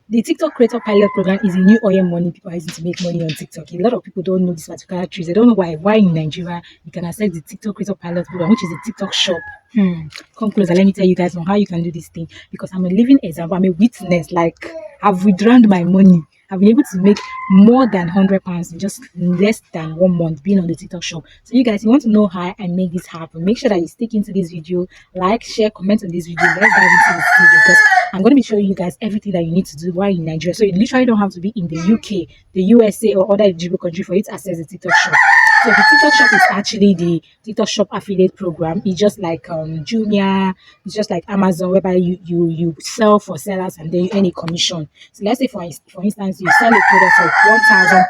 The TikTok Creator Pilot Program is a new oil money people are using to make money on TikTok. A lot of people don't know this particular truth. They don't know why in Nigeria you can access the TikTok Creator Pilot Program, which is a TikTok shop. Come closer. Let me tell you guys on how you can do this thing, because I'm a living example. I'm a witness. Like, I've withdrawn my money. I've been able to make more than £100 in just less than 1 month being on the TikTok shop. So you guys, you want to know how I make this happen, make sure that you stick into this video, like, share, comment on this video. Let's dive into this video, because I'm going to be showing you guys everything that you need to do while in Nigeria. So you literally don't have to be in the UK, the USA, or other eligible country for you to access the TikTok shop. So the TikTok shop is actually the TikTok shop affiliate program. It's just like Jumia, it's just like Amazon, whereby you sell for sellers and then you earn a commission. So let's say for instance you sell a product of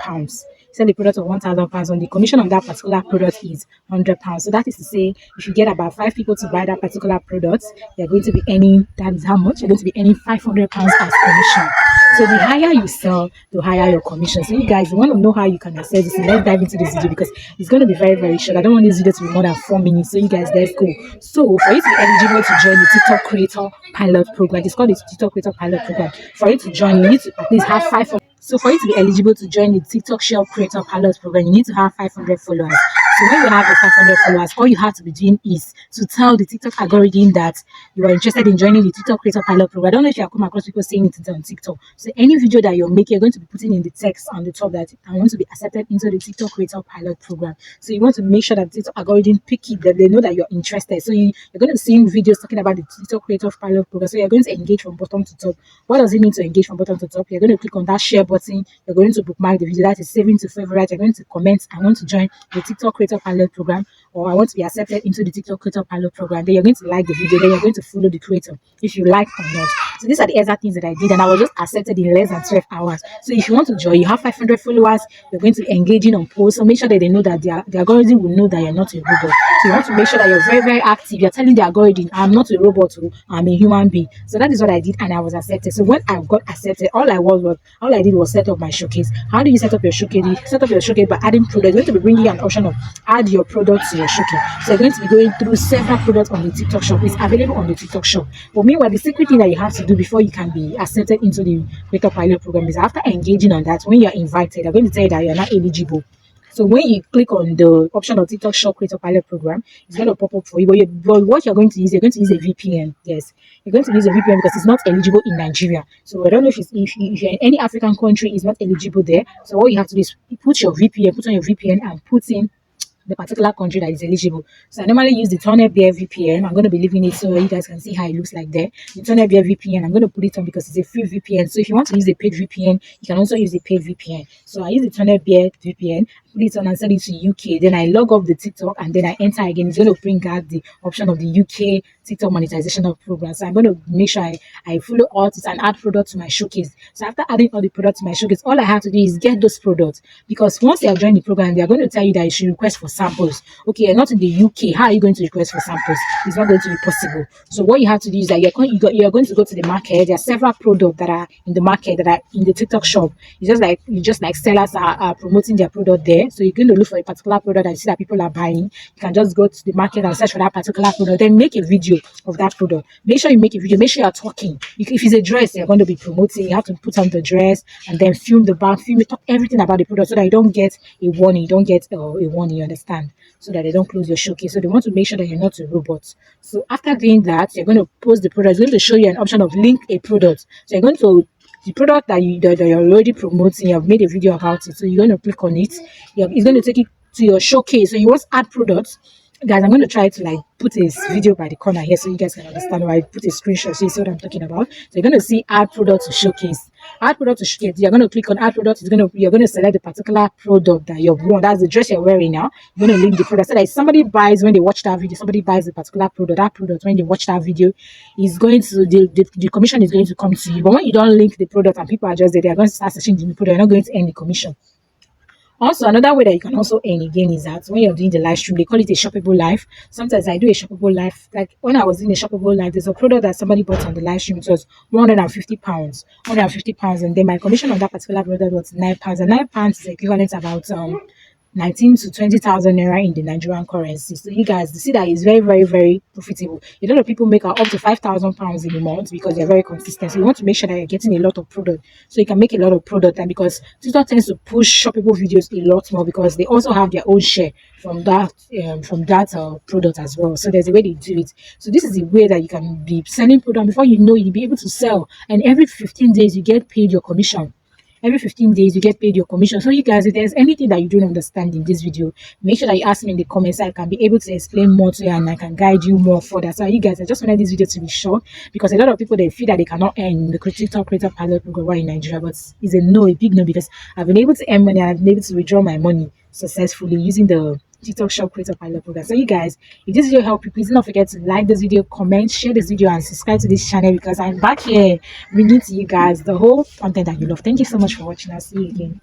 £1,000. Sell a product of £1,000, and the commission on that particular product is £100. So that is to say, if you get about 5 people to buy that particular product, you're going to be earning, that is how much you're going to be earning, £500 as commission. So the higher you sell, the higher your commission. So you guys, you want to know how you can access this, let's dive into this video, because it's going to be very, very short. I don't want this video to be more than 4 minutes. So you guys, let's go. So for you to be eligible to join the TikTok Creator Pilot Program, it's called the TikTok Creator Pilot Program. For you to join, you need to at least have 500. So for you to be eligible to join the TikTok Shop Creator Pilot Program, you need to have 500 followers. So when you have the 500 followers, all you have to be doing is to tell the TikTok algorithm that you are interested in joining the TikTok Creator Pilot Program. I don't know if you have come across people saying it on TikTok. So any video that you're making, you're going to be putting in the text on the top that I want to be accepted into the TikTok Creator Pilot Program. So you want to make sure that the TikTok algorithm pick it, that they know that you're interested. So you're going to see videos talking about the TikTok Creator Pilot Program. So you're going to engage from bottom to top. What does it mean to engage from bottom to top? You're going to click on that share button. You're going to bookmark the video, that is saving to favorite. You're going to comment, I want to join the TikTok Creator Pilot Program, or I want to be accepted into the TikTok Creator Pilot Program. Then you're going to like the video, then you're going to follow the creator if you like or not. So these are the exact things that I did, and I was just accepted in less than 12 hours. So if you want to join, you have 500 followers, you're going to be engaging on posts. So make sure that they know that the algorithm will know that you're not a robot. So you want to make sure that you're very, very active. You're telling the algorithm, I'm not a robot, I'm a human being. So that is what I did, and I was accepted. So when I got accepted, all I did was set up my showcase. How do you set up your showcase? You set up your showcase by adding products. You're going to be bringing you an option of add your products to your showcase. So you're going to be going through several products on the TikTok shop. It's available on the TikTok shop. But meanwhile, the secret thing that you have to do before you can be accepted into the Creator Pilot Program is, after engaging on that, when you're invited, they're going to tell you that you're not eligible. So when you click on the option of TikTok Shop Creator Pilot Program, it's going to pop up for you. But what you're going to use a VPN. Yes, you're going to use a VPN because it's not eligible in Nigeria. So I don't know if you're in any African country, it's not eligible there. So all you have to do is put on your VPN and put in the particular country that is eligible. So I normally use the Tunnel Bear VPN. I'm going to be leaving it so you guys can see how it looks like there. The Tunnel Bear VPN, I'm going to put it on because it's a free VPN. So if you want to use a paid VPN, you can also use a paid VPN. So I use the Tunnel Bear VPN, put it on and send it to UK. Then I log off the TikTok and then I enter again. It's going to bring out the option of the UK TikTok monetization of program. So I'm going to make sure I follow all this and add products to my showcase. So after adding all the products to my showcase, all I have to do is get those products, because once you have joined the program, they are going to tell you that you should request for samples. Okay, you're not in the UK. How are you going to request for samples? It's not going to be possible. So what you have to do is that you're going to go to the market. There are several products that are in the market that are in the TikTok shop. It's just like sellers are promoting their product there. So you're going to look for a particular product that you see that people are buying. You can just go to the market and search for that particular product. Then make a video of that product. Make sure you make a video. Make sure you're talking. If it's a dress you're going to be promoting, you have to put on the dress and then film the back, talk everything about the product so that you don't get a warning. You don't get a warning, you understand? So that they don't close your showcase. So they want to make sure that you're not a robot. So after doing that, you're going to post the product. It's going to show you an option of link a product. So you're going to the product that you're already promoting, you have made a video about it. So you're going to click on it. It's going to take you to your showcase. So you want to add products. Guys, I'm going to try to put a video by the corner here so you guys can understand why I put a screenshot so you see what I'm talking about. So you're going to see add product to showcase. Add product to showcase. You're going to click on add product. You're going to select the particular product that you've worn. That's the dress you're wearing now. You're going to link the product so that if somebody buys when they watch that video, somebody buys the particular product. That product when they watch that video is going to the commission is going to come to you. But when you don't link the product and people are just there, they're going to start searching the product. You're not going to earn the commission. Also, another way that you can also earn again is that when you're doing the live stream, they call it a shoppable live. Sometimes I do a shoppable live. Like when I was doing a shoppable live, there's a product that somebody bought on the live stream. It was £150, and then my commission on that particular product was £9, and £9 is equivalent to about 19 to 20,000 naira in the Nigerian currency. So you guys see that it's very, very, very profitable. A lot of people make up to 5,000 pounds in a month because they're very consistent. So you want to make sure that you're getting a lot of product, so you can make a lot of product. And because TikTok tends to push shoppable videos a lot more, because they also have their own share from that product as well. So there's a way they do it. So this is a way that you can be selling product. Before you know, you'll be able to sell, and every 15 days you get paid your commission. Every 15 days you get paid your commission. So you guys, if there's anything that you don't understand in this video, make sure that you ask me in the comments so I can be able to explain more to you and I can guide you more further. So you guys, I just wanted this video to be short, because a lot of people, they feel that they cannot earn the TikTok Creator Pilot Program in Nigeria, but it's a big no, because I've been able to earn money and I've been able to withdraw my money successfully using the TikTok Shop Creator Pilot Program. So you guys, if this video helped you, please do not forget to like this video, comment, share this video, and subscribe to this channel, because I'm back here bringing to you guys the whole content that you love. Thank you so much for watching. I'll see you again.